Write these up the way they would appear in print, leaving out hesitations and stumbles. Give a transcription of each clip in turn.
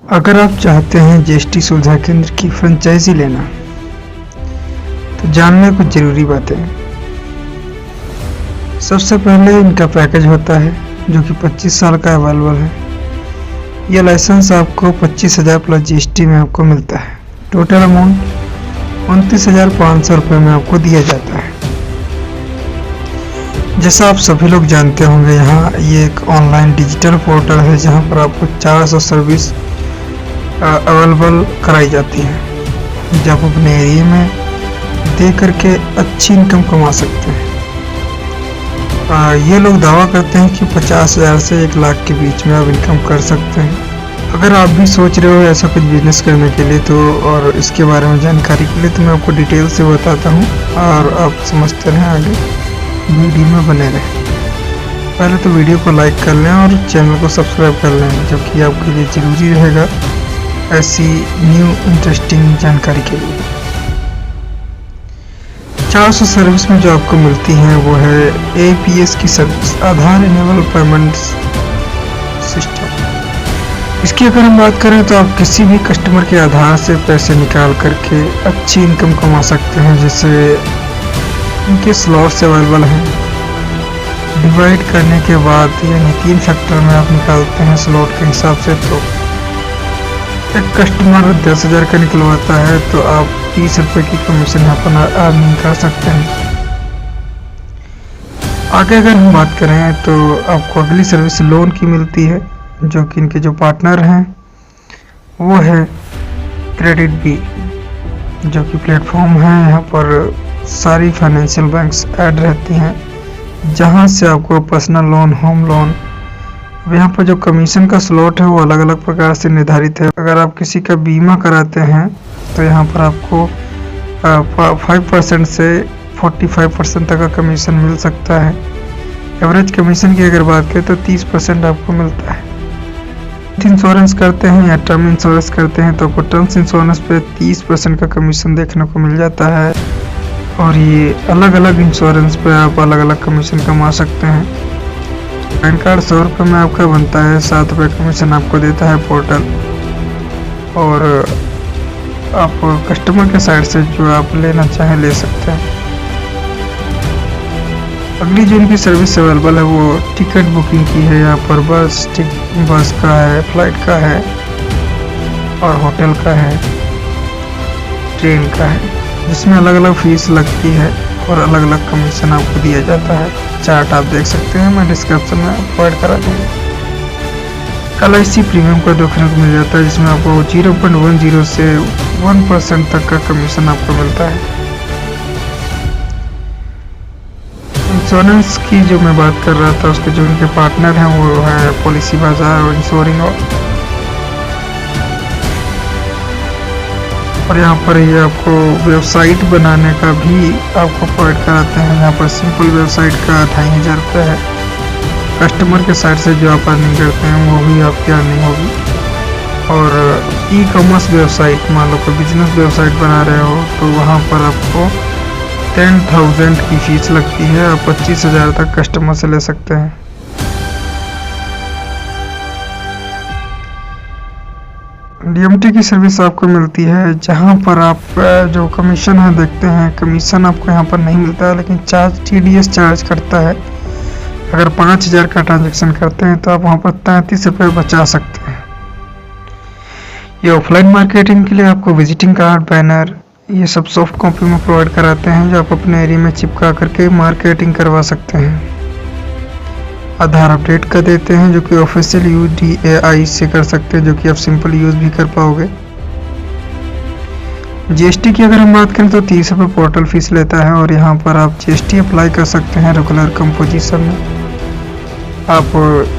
अगर आप चाहते हैं जीएसटी सुविधा केंद्र की फ्रेंचाइजी लेना तो जानना कुछ ज़रूरी बातें। सबसे पहले इनका पैकेज होता है जो कि 25 साल का अवेलेबल है। यह लाइसेंस आपको 25,000 प्लस जीएसटी में आपको मिलता है। टोटल अमाउंट 29,500 रुपये में आपको दिया जाता है। जैसा आप सभी लोग जानते होंगे, यहाँ ये एक ऑनलाइन डिजिटल पोर्टल है जहाँ पर आपको 400 सर्विस अवेलेबल कराई जाती है, जब अपने एरिया में दे करके अच्छी इनकम कमा सकते हैं। ये लोग दावा करते हैं कि 50,000 से 1 लाख के बीच में आप इनकम कर सकते हैं। अगर आप भी सोच रहे हो ऐसा कुछ बिजनेस करने के लिए तो और इसके बारे में जानकारी के लिए तो मैं आपको डिटेल से बताता हूँ और आप समझते रहें, आगे वीडियो में बने रहें। पहले तो वीडियो को लाइक कर लें और चैनल को सब्सक्राइब कर लें, जो कि आपके लिए ज़रूरी रहेगा ऐसी न्यू इंटरेस्टिंग जानकारी के लिए। 400 सर्विस में जो आपको मिलती हैं वो है APS की सर्विस, आधार इनेबल पेमेंट सिस्टम। इसकी अगर हम बात करें तो आप किसी भी कस्टमर के आधार से पैसे निकाल करके अच्छी इनकम कमा सकते हैं। जैसे इनके स्लॉट्स अवेलेबल हैं, डिवाइड करने के बाद यानी 3 फैक्टर में आप निकालते हैं स्लॉट के हिसाब से। तो एक कस्टमर 10,000 का निकलवाता है तो आप 30 रुपये की कमीशन अपना अर्निंग कर सकते हैं। आगे अगर हम बात करें तो आपको अगली सर्विस लोन की मिलती है, जो कि इनके जो पार्टनर हैं वो है क्रेडिट बी, जो कि प्लेटफॉर्म है। यहाँ पर सारी फाइनेंशियल बैंक्स ऐड रहती हैं, जहाँ से आपको पर्सनल लोन, होम लोन। यहाँ पर जो कमीशन का स्लॉट है वो अलग अलग प्रकार से निर्धारित है। अगर आप किसी का बीमा कराते हैं तो यहाँ पर आपको 5% से 45% तक का कमीशन मिल सकता है। एवरेज कमीशन की अगर बात करें तो 30% आपको मिलता है। इंश्योरेंस करते हैं या टर्म इंश्योरेंस करते हैं तो आपको टर्म्स इंश्योरेंस पे 30% का कमीशन देखने को मिल जाता है। और ये अलग अलग इंश्योरेंस पे आप अलग अलग कमीशन कमा सकते हैं। पैन कार्ड 100 रुपये में आपका बनता है, 7 रुपये कमीशन आपको देता है पोर्टल। और आप कस्टमर के साइड से जो आप लेना चाहें ले सकते हैं। अगली जो इनकी सर्विस अवेलेबल है वो टिकट बुकिंग की है। यहाँ पर बस का है, फ्लाइट का है और होटल का है, ट्रेन का है, जिसमें अलग अलग फीस लगती है और अलग अलग कमीशन आपको दिया जाता है। चार्ट आप देख सकते हैं, मैं डिस्क्रिप्शन में प्रोवाइड करा दूँगा। LIC प्रीमियम का देखने को मिल जाता है, जिसमें आपको 0.10 से 1% तक का कमीशन आपको मिलता है। इंश्योरेंस की जो मैं बात कर रहा था, उसके जो उनके पार्टनर हैं वो है पॉलिसी बाजार और इंश्योरिंग। और यहाँ पर ये आपको वेबसाइट बनाने का भी आपको प्रोवाइड कराते हैं। यहाँ पर सिंपल वेबसाइट का 2,500 रुपये है। कस्टमर के साइड से जो आप अर्निंग करते हैं वो भी आपकी अर्निंग होगी। और ई-कॉमर्स वेबसाइट, मान लो कोई बिजनेस वेबसाइट बना रहे हो तो वहाँ पर आपको 10,000 की फीस लगती है। आप 25,000 तक कस्टमर से ले सकते हैं। DMT की सर्विस आपको मिलती है, जहाँ पर आप जो कमीशन है देखते हैं, कमीशन आपको यहाँ पर नहीं मिलता है, लेकिन TDS चार्ज करता है। अगर 5,000 का ट्रांजैक्शन करते हैं तो आप वहाँ पर 33 रुपये बचा सकते हैं। ये ऑफलाइन मार्केटिंग के लिए आपको विजिटिंग कार्ड, बैनर, ये सब सॉफ्ट कॉपी में प्रोवाइड कराते हैं, जो आप अपने एरिया में चिपका करके मार्केटिंग करवा सकते हैं। आधार अपडेट कर देते हैं, जो कि ऑफिशियल यूज DAI से कर सकते हैं, जो कि आप सिंपल यूज़ भी कर पाओगे। GST की अगर हम बात करें तो 30 रुपये पोर्टल फीस लेता है और यहाँ पर आप GST अप्लाई कर सकते हैं रेगुलर कंपोजिशन में। आप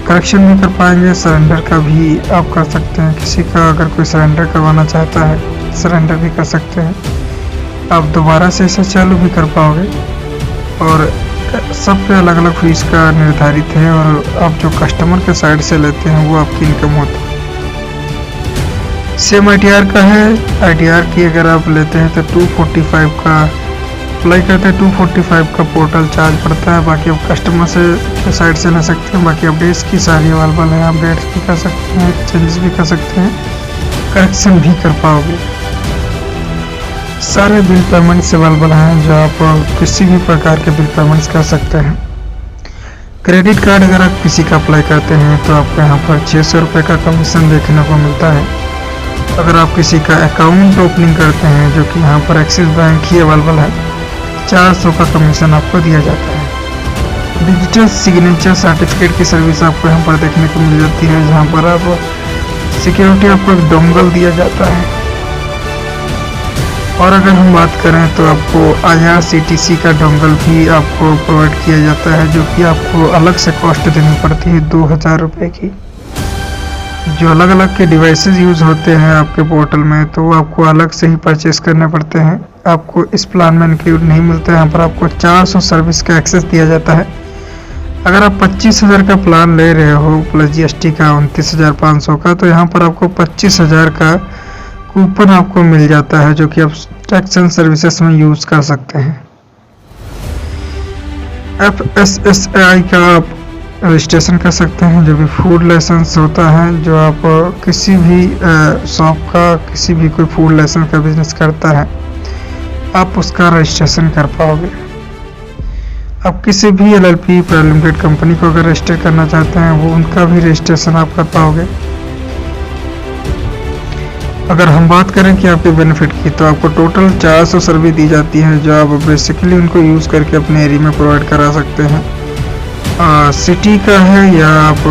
करेक्शन भी कर पाएंगे, सरेंडर का भी आप कर सकते हैं। किसी का अगर कोई सरेंडर करवाना चाहता है, सरेंडर भी कर सकते हैं। आप दोबारा से इसे चालू भी कर पाओगे। और सब पे अलग अलग फीस का निर्धारित है और आप जो कस्टमर के साइड से लेते हैं वो आपकी इनकम होती है। सेम ITR का है। ITR की अगर आप लेते हैं तो 245 का अप्लाई करते हैं, 245 का पोर्टल चार्ज पड़ता है। बाकी आप कस्टमर से के साइड से ले सकते हैं। बाकी अपडेट्स की सारी अवेलेबल है, अपडेट्स भी कर सकते हैं, चेंजेस भी कर सकते हैं। करेक्शन भी कर पाओगे। सारे बिल पेमेंट्स अवेलेबल हैं जो आप किसी भी प्रकार के बिल पेमेंट्स कर सकते हैं। क्रेडिट कार्ड अगर आप किसी का अप्लाई करते हैं तो आपको यहाँ पर 600 रुपये का कमीशन देखने को मिलता है। अगर आप किसी का अकाउंट ओपनिंग करते हैं जो कि यहाँ पर एक्सिस बैंक ही अवेलेबल है, 400 का कमीशन आपको दिया जाता है। डिजिटल सिग्नेचर सर्टिफिकेट की सर्विस आपको यहाँ पर देखने को मिल जाती है, जहाँ पर आप सिक्योरिटी आपको एक डोंगल दिया जाता है। और अगर हम बात करें तो आपको IRCTC का डोंगल भी आपको प्रोवाइड किया जाता है, जो कि आपको अलग से कॉस्ट देनी पड़ती है 2000 रुपये की। जो अलग अलग के डिवाइसेस यूज़ होते हैं आपके पोर्टल में, तो वो आपको अलग से ही परचेस करने पड़ते हैं, आपको इस प्लान में इंक्लूड नहीं मिलता है। यहाँ पर आपको 400 सर्विस का एक्सेस दिया जाता है। अगर आप 25,000 का प्लान ले रहे हो प्लस GST का 29,500 का, तो यहाँ पर आपको 25,000 का कूपन आपको मिल जाता है, जो कि आप टैक्स एंड सर्विसेज में यूज़ कर सकते हैं। FSSAI का आप रजिस्ट्रेशन कर सकते हैं, जो भी फूड लाइसेंस होता है, जो आप किसी भी शॉप का, किसी भी कोई फूड लाइसेंस का बिजनेस करता है, आप उसका रजिस्ट्रेशन कर पाओगे। आप किसी भी LLP प्राइवेट लिमिटेड कंपनी को अगर रजिस्टर करना चाहते हैं, वो उनका भी रजिस्ट्रेशन आप कर पाओगे। अगर हम बात करें कि आपके बेनिफिट की, तो आपको टोटल 400 सर्विस दी जाती है, जो आप बेसिकली उनको यूज़ करके अपने एरिया में प्रोवाइड करा सकते हैं। सिटी का है या आप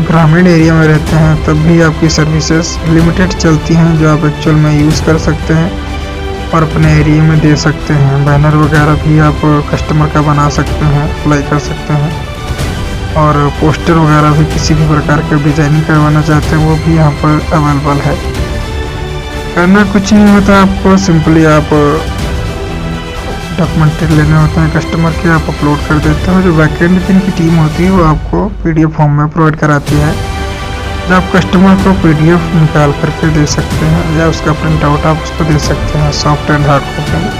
ग्रामीण एरिया में रहते हैं, तब भी आपकी सर्विसेज लिमिटेड चलती हैं, जो आप एक्चुअल में यूज़ कर सकते हैं और अपने एरिया में दे सकते हैं। बैनर वगैरह भी आप कस्टमर का बना सकते हैं, अप्लाई कर सकते हैं, और पोस्टर वगैरह भी किसी भी प्रकार का डिज़ाइनिंग करवाना चाहते हैं, वो भी यहाँ पर अवेलेबल है। करना कुछ नहीं होता, आपको सिंपली आप डॉक्यूमेंट लेने होते हैं कस्टमर के, आप अपलोड कर देते हो। जो बैकएंड की इनकी टीम होती है वो आपको PDF फॉर्म में प्रोवाइड कराती है, जो आप कस्टमर को PDF निकाल करके दे सकते हैं, या उसका प्रिंट आउट आप उसको दे सकते हैं सॉफ्ट एंड हार्ड कॉपी में।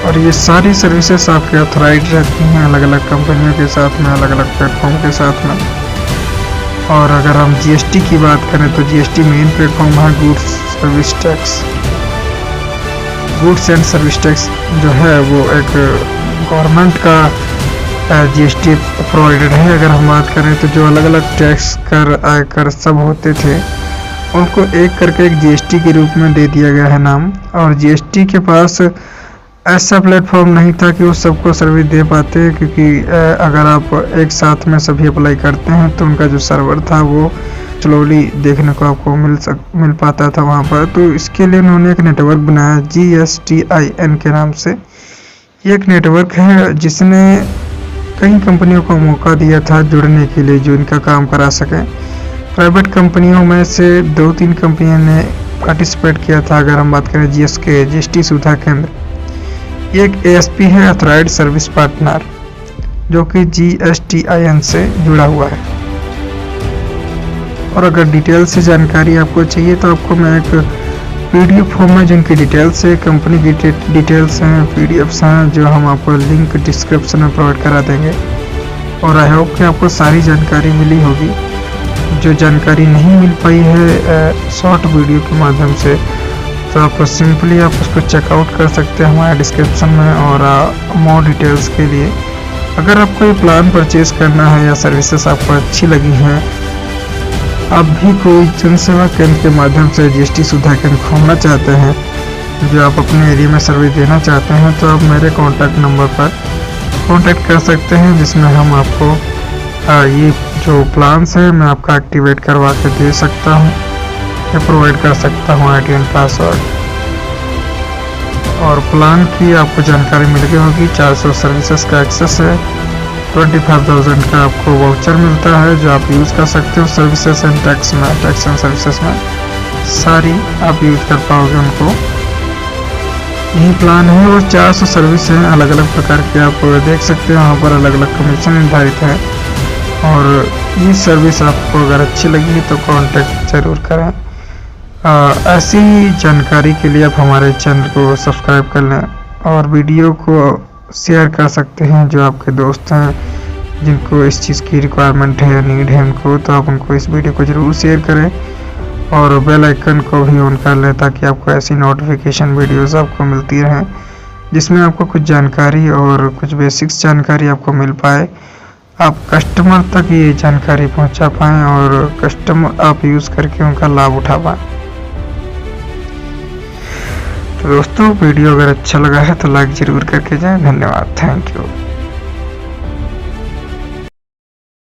और ये सारी सर्विसेज आपके ऑथराइज रहती हैं अलग अलग कंपनियों के साथ में, अलग अलग प्लेटफॉर्म के साथ में। और अगर हम GST की बात करें तो GST मेन प्लेटफॉर्म है goods service tax. Goods and service tax जो है वो एक गवर्नमेंट का GST प्रोवाइडेड है। अगर हम बात करें तो जो अलग अलग टैक्स कर आयकर सब होते थे, उनको एक करके एक GST के रूप में दे दिया गया है नाम। और GST के पास ऐसा प्लेटफॉर्म नहीं था कि वो सबको सर्विस दे पाते, क्योंकि अगर आप एक साथ में सभी अप्लाई करते हैं तो उनका जो सर्वर था वो स्लोली देखने को आपको मिल पाता था वहाँ पर। तो इसके लिए उन्होंने एक नेटवर्क बनाया GSTIN के नाम से। ये एक नेटवर्क है जिसने कई कंपनियों को मौका दिया था जुड़ने के लिए, जो इनका काम करा सकें। प्राइवेट कंपनियों में से 2-3 कंपनियों ने पार्टिसिपेट किया था। अगर हम बात करें GST सुधा केंद्र, ये एक ASP है, ऑथराइज्ड सर्विस पार्टनर, जो कि GSTIN से जुड़ा हुआ है। और अगर डिटेल से जानकारी आपको चाहिए तो आपको मैं एक PDF फॉर्म में जिनकी डिटेल्स है, कंपनी की डिटेल्स हैं, PDFs हैं, जो हम आपको लिंक डिस्क्रिप्शन में प्रोवाइड करा देंगे। और आई होप कि आपको सारी जानकारी मिली होगी। जो जानकारी नहीं मिल पाई है शॉर्ट वीडियो के माध्यम से, तो आप सिंपली आप उसको चेकआउट कर सकते हैं हमारे डिस्क्रिप्शन में। और मोर डिटेल्स के लिए अगर आपको ये प्लान परचेज करना है या सर्विसेज आपको अच्छी लगी हैं, आप भी कोई जन सेवा केंद्र के माध्यम से GST सुधा केंद्र खोलना चाहते हैं, जो आप अपने एरिया में सर्विस देना चाहते हैं, तो आप मेरे कॉन्टैक्ट नंबर पर कॉन्टैक्ट कर सकते हैं, जिसमें हम आपको ये जो प्लान्स हैं मैं आपका एक्टिवेट करवा के दे सकता हूँ, प्रोवाइड कर सकता हूँ ID एंड पासवर्ड। और प्लान की आपको जानकारी मिल गई होगी। 400 सर्विसेज का एक्सेस है, 25,000 का आपको वाउचर मिलता है, जो आप यूज़ कर सकते हो services and tax and services में सारी आप यूज़ कर पाओगे उनको। यही प्लान है और 400 सर्विस हैं अलग अलग प्रकार के, आप देख सकते हो वहाँ पर अलग अलग कमीशन निर्धारित है। और ये सर्विस आपको अगर अच्छी लगी तो कांटेक्ट ज़रूर करें। ऐसी जानकारी के लिए आप हमारे चैनल को सब्सक्राइब कर लें और वीडियो को शेयर कर सकते हैं। जो आपके दोस्त हैं जिनको इस चीज़ की रिक्वायरमेंट है या नीड है उनको, तो आप उनको इस वीडियो को ज़रूर शेयर करें। और बेल आइकन को भी ऑन कर लें ताकि आपको ऐसी नोटिफिकेशन वीडियोस आपको मिलती रहें जिसमें आपको कुछ जानकारी और कुछ बेसिक्स जानकारी आपको मिल पाए, आप कस्टमर तक ये जानकारी पहुंचा पाएँ और कस्टमर आप यूज़ करके उनका लाभ उठा पाएँ। तो दोस्तों वीडियो अगर अच्छा लगा है तो लाइक ज़रूर करके जाएं। धन्यवाद, थैंक यू।